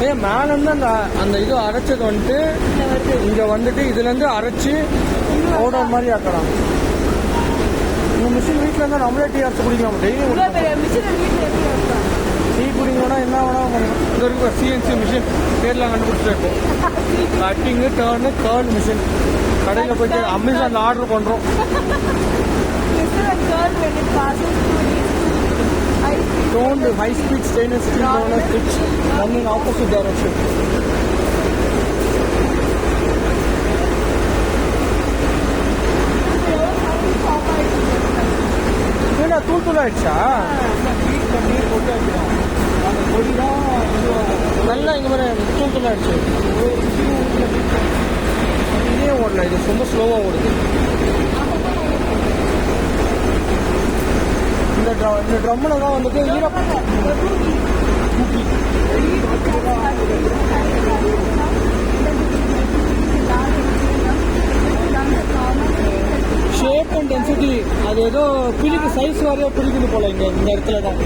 மேலேருந்து அந்த இது அரைச்சது வந்துட்டு இங்கே வந்துட்டு இதுலேருந்து அரைச்சி பவுடர் மாதிரி ஆக்கலாம். இந்த மிஷின் வீட்டில் இருந்தால் நம்மளே டீ அரைச்சி குடிக்கலாம். டெய்லி டீ குடிக்கணும்னா என்ன வேணா பண்ணலாம். இது வரைக்கும் சிஎன்சி மிஷின் பேர்லாம் கண்டுபிடிச்சிருக்கோம். கட்டிங்கு டேர்னு கேர்ள் மிஷின். கடையில் போய்ட்டு அமேசானில் ஆர்டர் பண்ணுறோம். Toned high-speed stainless steel roller switch running opposite direction. என்ன தூள் ஆயிடுச்சா? நல்லா இங்கே மாதிரி தூள் ஆயிடுச்சு. இதே ஓடல, இது ரொம்ப ஸ்லோவாக ஓடுது. இந்த ட்ரம்மில் தான் வந்துட்டு ஷேப் அண்ட் டென்சிட்டி அது ஏதோ பிரிக்கு சைஸ் வரையா பிரிக்குது போல இங்கே இந்த இடத்துல தான்.